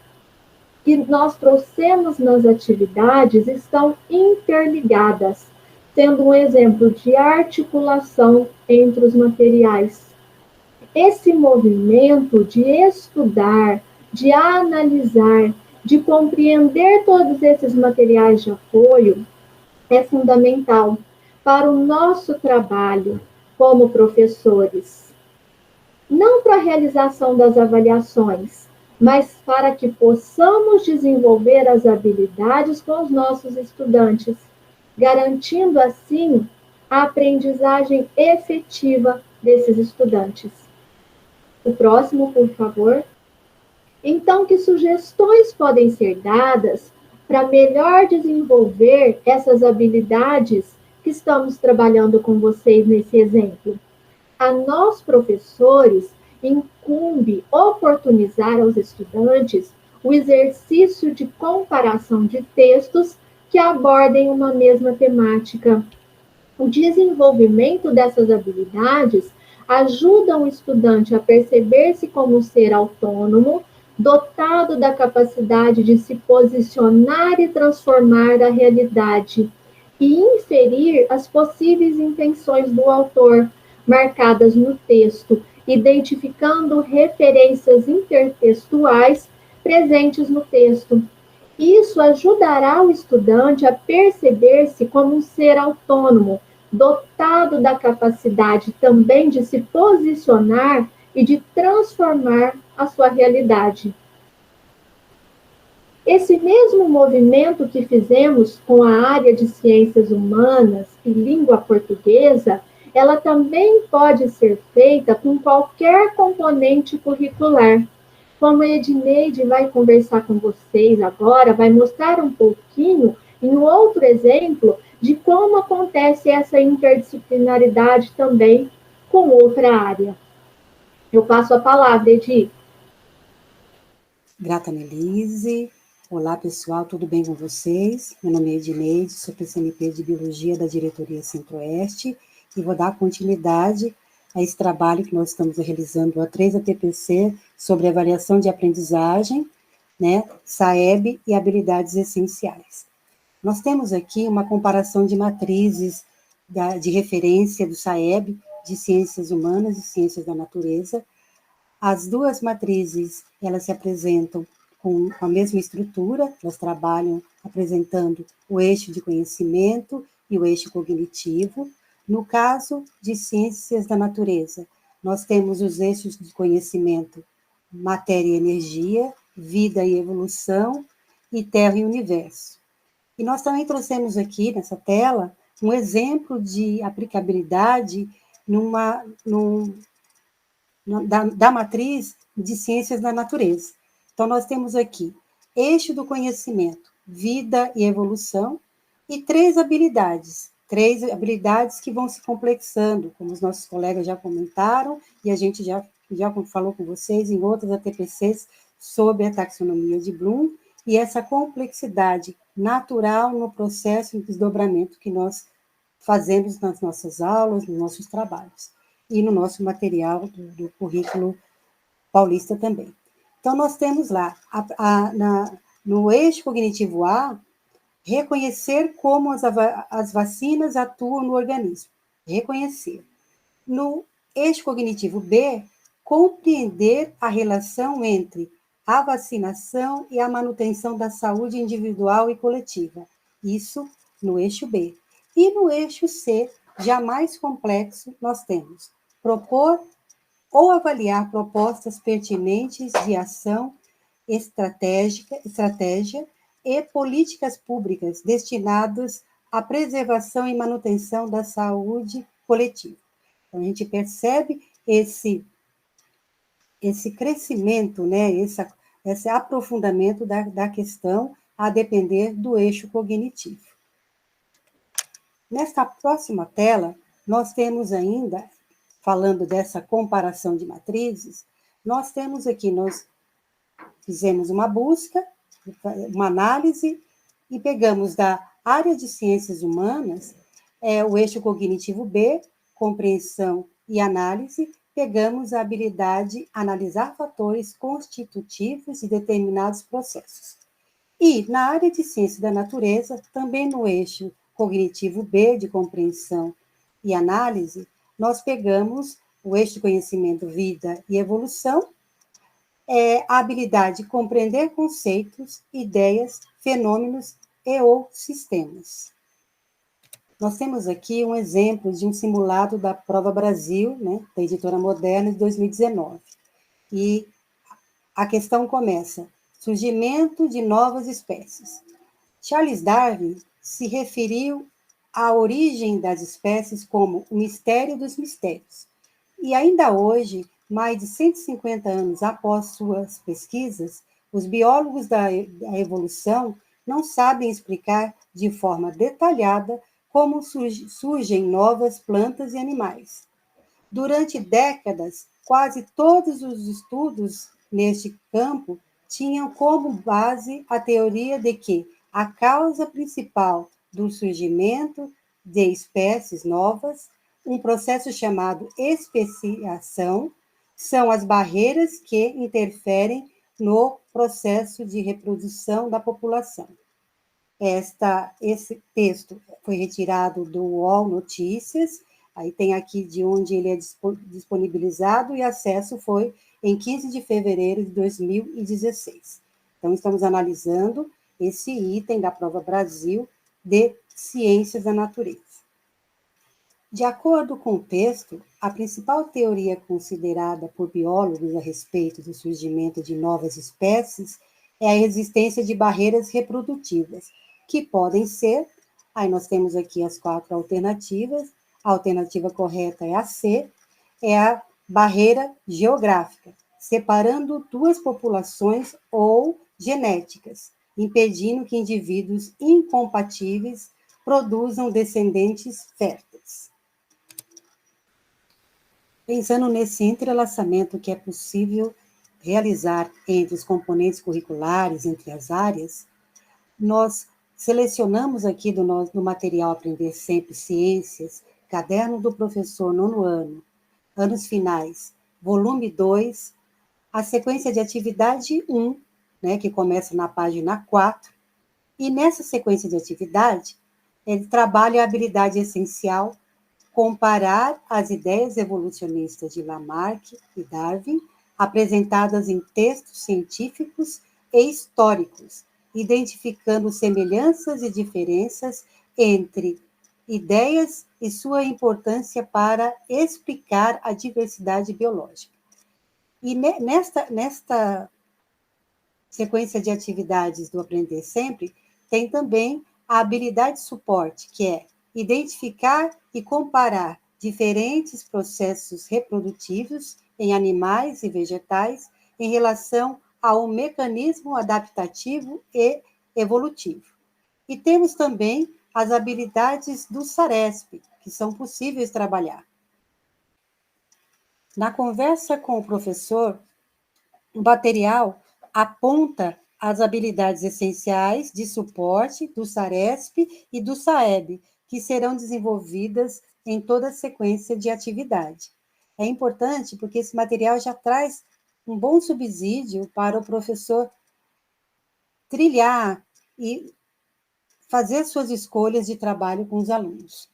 que nós trouxemos nas atividades, estão interligadas, sendo um exemplo de articulação entre os materiais. Esse movimento de estudar, de analisar, de compreender todos esses materiais de apoio é fundamental para o nosso trabalho como professores. Não para a realização das avaliações, mas para que possamos desenvolver as habilidades com os nossos estudantes, garantindo assim a aprendizagem efetiva desses estudantes. O próximo, por favor. Então, que sugestões podem ser dadas para melhor desenvolver essas habilidades que estamos trabalhando com vocês nesse exemplo? A nós, professores, incumbe oportunizar aos estudantes o exercício de comparação de textos que abordem uma mesma temática. O desenvolvimento dessas habilidades ajuda o estudante a perceber-se como um ser autônomo, dotado da capacidade de se posicionar e transformar a realidade, e inferir as possíveis intenções do autor, marcadas no texto, identificando referências intertextuais presentes no texto. Isso ajudará o estudante a perceber-se como um ser autônomo, dotado da capacidade também de se posicionar e de transformar a sua realidade. Esse mesmo movimento que fizemos com a área de ciências humanas e língua portuguesa, ela também pode ser feita com qualquer componente curricular. Como a Edneide vai conversar com vocês agora, vai mostrar um pouquinho, em outro exemplo, de como acontece essa interdisciplinaridade também com outra área. Eu passo a palavra, Edi. Grata Nelise. Olá, pessoal, tudo bem com vocês? Meu nome é Edneide, sou PCNP de Biologia da Diretoria Centro-Oeste e vou dar continuidade a esse trabalho que nós estamos realizando há 3 ATPC sobre avaliação de aprendizagem, né, SAEB e habilidades essenciais. Nós temos aqui uma comparação de matrizes de referência do SAEB, de Ciências Humanas e Ciências da Natureza. As duas matrizes, elas se apresentam com a mesma estrutura, elas trabalham apresentando o eixo de conhecimento e o eixo cognitivo. No caso de Ciências da Natureza, nós temos os eixos de conhecimento, matéria e energia, vida e evolução, e terra e universo. E nós também trouxemos aqui, nessa tela, um exemplo de aplicabilidade da matriz de Ciências da Natureza. Então, nós temos aqui eixo do conhecimento, vida e evolução, e 3 habilidades que vão se complexando, como os nossos colegas já comentaram, e a gente já falou com vocês em outras ATPCs sobre a taxonomia de Bloom, e essa complexidade natural no processo de desdobramento que nós fazemos nas nossas aulas, nos nossos trabalhos, e no nosso material do currículo paulista também. Então, nós temos lá, no eixo cognitivo A, reconhecer como as vacinas atuam no organismo. Reconhecer. No eixo cognitivo B, compreender a relação entre a vacinação e a manutenção da saúde individual e coletiva. Isso no eixo B. E no eixo C, já mais complexo, nós temos propor ou avaliar propostas pertinentes de ação estratégia e políticas públicas destinadas à preservação e manutenção da saúde coletiva. Então, a gente percebe esse crescimento, né, esse aprofundamento da questão a depender do eixo cognitivo. Nesta próxima tela, nós temos ainda, falando dessa comparação de matrizes, nós temos aqui, nós fizemos uma busca, uma análise, e pegamos da área de ciências humanas, o eixo cognitivo B, compreensão e análise, pegamos a habilidade analisar fatores constitutivos de determinados processos. E na área de ciência da natureza, também no eixo cognitivo B, de compreensão e análise, nós pegamos o eixo de conhecimento, vida e evolução, a habilidade de compreender conceitos, ideias, fenômenos e ou sistemas. Nós temos aqui um exemplo de um simulado da Prova Brasil, né, da Editora Moderna, de 2019. E a questão começa: surgimento de novas espécies. Charles Darwin se referiu à origem das espécies como o mistério dos mistérios. E ainda hoje, mais de 150 anos após suas pesquisas, os biólogos da evolução não sabem explicar de forma detalhada como surgem novas plantas e animais. Durante décadas, quase todos os estudos neste campo tinham como base a teoria de que a causa principal do surgimento de espécies novas, um processo chamado especiação, são as barreiras que interferem no processo de reprodução da população. Esse texto foi retirado do UOL Notícias, aí tem aqui de onde ele é disponibilizado, e acesso foi em 15 de fevereiro de 2016. Então, estamos analisando esse item da Prova Brasil de Ciências da Natureza. De acordo com o texto, a principal teoria considerada por biólogos a respeito do surgimento de novas espécies é a existência de barreiras reprodutivas, que podem ser, aí nós temos aqui as 4 alternativas, a alternativa correta é a C, é a barreira geográfica, separando 2 populações ou genéticas, impedindo que indivíduos incompatíveis produzam descendentes férteis. Pensando nesse entrelaçamento que é possível realizar entre os componentes curriculares, entre as áreas, nós selecionamos aqui do material Aprender Sempre Ciências, Caderno do Professor, 9º ano, Anos Finais, volume 2, a sequência de atividade 1, né, que começa na página 4, e nessa sequência de atividade, ele trabalha a habilidade essencial, comparar as ideias evolucionistas de Lamarck e Darwin, apresentadas em textos científicos e históricos, identificando semelhanças e diferenças entre ideias e sua importância para explicar a diversidade biológica. E nesta sequência de atividades do Aprender Sempre, tem também a habilidade de suporte, que é identificar e comparar diferentes processos reprodutivos em animais e vegetais em relação ao mecanismo adaptativo e evolutivo. E temos também as habilidades do SARESP, que são possíveis trabalhar. Na conversa com o professor, o material aponta as habilidades essenciais de suporte do SARESP e do SAEB, que serão desenvolvidas em toda a sequência de atividade. É importante porque esse material já traz um bom subsídio para o professor trilhar e fazer suas escolhas de trabalho com os alunos.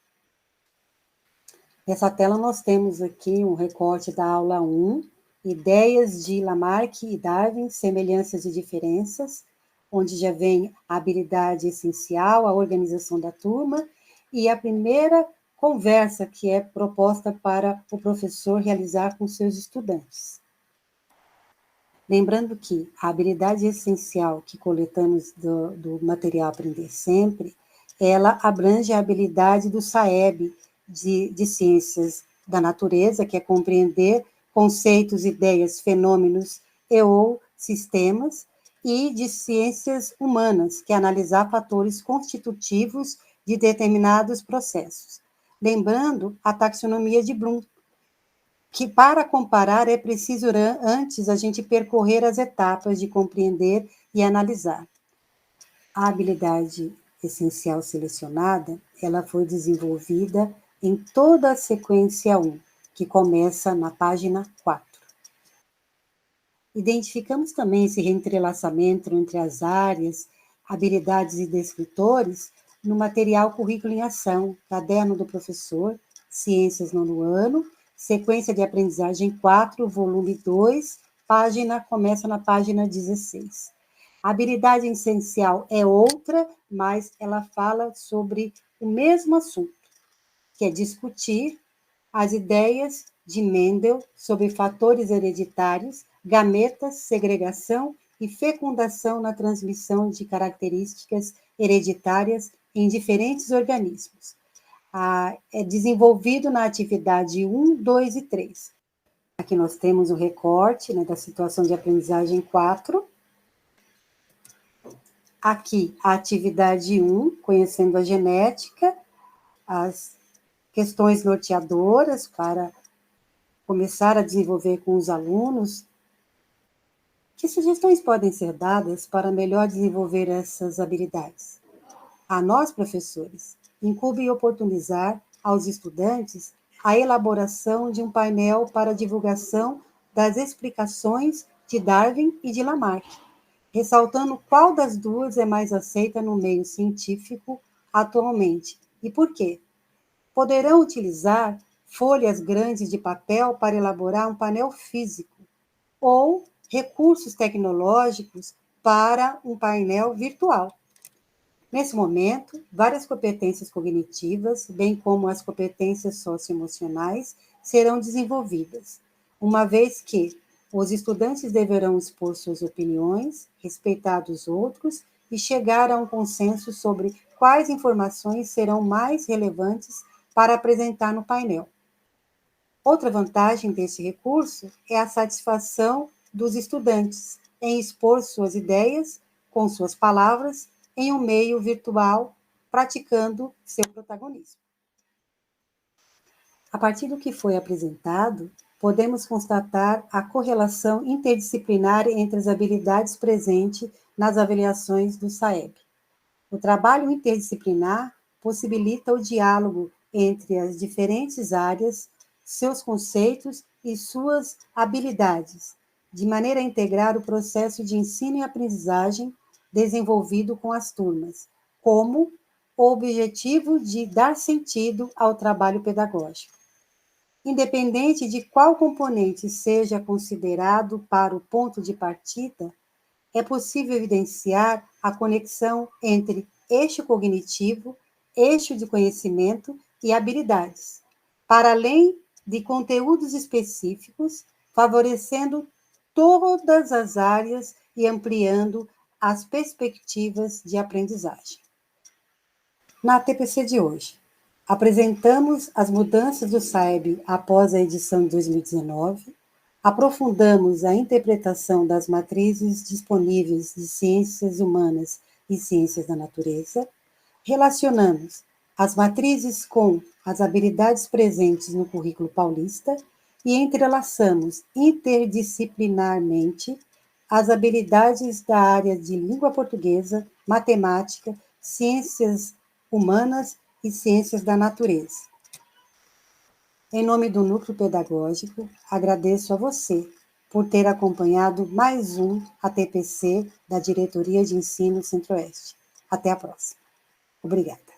Nessa tela nós temos aqui um recorte da aula 1, Ideias de Lamarck e Darwin, Semelhanças e Diferenças, onde já vem a habilidade essencial, a organização da turma, e a primeira conversa que é proposta para o professor realizar com seus estudantes. Lembrando que a habilidade essencial que coletamos do material Aprender Sempre, ela abrange a habilidade do SAEB, de Ciências da Natureza, que é compreender conceitos, ideias, fenômenos e ou sistemas, e de Ciências Humanas, que é analisar fatores constitutivos de determinados processos. Lembrando a taxonomia de Bloom, que para comparar é preciso antes a gente percorrer as etapas de compreender e analisar. A habilidade essencial selecionada, ela foi desenvolvida em toda a sequência 1, que começa na página 4. Identificamos também esse entrelaçamento entre as áreas, habilidades e descritores no material Currículo em Ação, Caderno do Professor, Ciências 9º ano, sequência de aprendizagem 4, volume 2, começa na página 16. A habilidade essencial é outra, mas ela fala sobre o mesmo assunto, que é discutir as ideias de Mendel sobre fatores hereditários, gametas, segregação e fecundação na transmissão de características hereditárias em diferentes organismos. É desenvolvido na atividade 1, 2 e 3. Aqui nós temos o recorte, né, da situação de aprendizagem 4. Aqui a atividade 1, conhecendo a genética, as questões norteadoras para começar a desenvolver com os alunos. Que sugestões podem ser dadas para melhor desenvolver essas habilidades? A nós, professores, incumbe oportunizar aos estudantes a elaboração de um painel para divulgação das explicações de Darwin e de Lamarck, ressaltando qual das duas é mais aceita no meio científico atualmente e por quê. Poderão utilizar folhas grandes de papel para elaborar um painel físico ou recursos tecnológicos para um painel virtual. Nesse momento, várias competências cognitivas, bem como as competências socioemocionais, serão desenvolvidas, uma vez que os estudantes deverão expor suas opiniões, respeitar os outros e chegar a um consenso sobre quais informações serão mais relevantes para apresentar no painel. Outra vantagem desse recurso é a satisfação dos estudantes em expor suas ideias com suas palavras em um meio virtual praticando seu protagonismo. A partir do que foi apresentado, podemos constatar a correlação interdisciplinar entre as habilidades presentes nas avaliações do SAEB. O trabalho interdisciplinar possibilita o diálogo entre as diferentes áreas, seus conceitos e suas habilidades, de maneira a integrar o processo de ensino e aprendizagem desenvolvido com as turmas, como o objetivo de dar sentido ao trabalho pedagógico. Independente de qual componente seja considerado para o ponto de partida, é possível evidenciar a conexão entre eixo cognitivo, eixo de conhecimento e habilidades, para além de conteúdos específicos, favorecendo todas as áreas e ampliando as perspectivas de aprendizagem. Na TPC de hoje, apresentamos as mudanças do SAEB após a edição de 2019, aprofundamos a interpretação das matrizes disponíveis de ciências humanas e ciências da natureza, relacionamos as matrizes com as habilidades presentes no currículo paulista e entrelaçamos interdisciplinarmente as habilidades da área de língua portuguesa, matemática, ciências humanas e ciências da natureza. Em nome do Núcleo Pedagógico, agradeço a você por ter acompanhado mais um ATPC da Diretoria de Ensino Centro-Oeste. Até a próxima. Obrigada.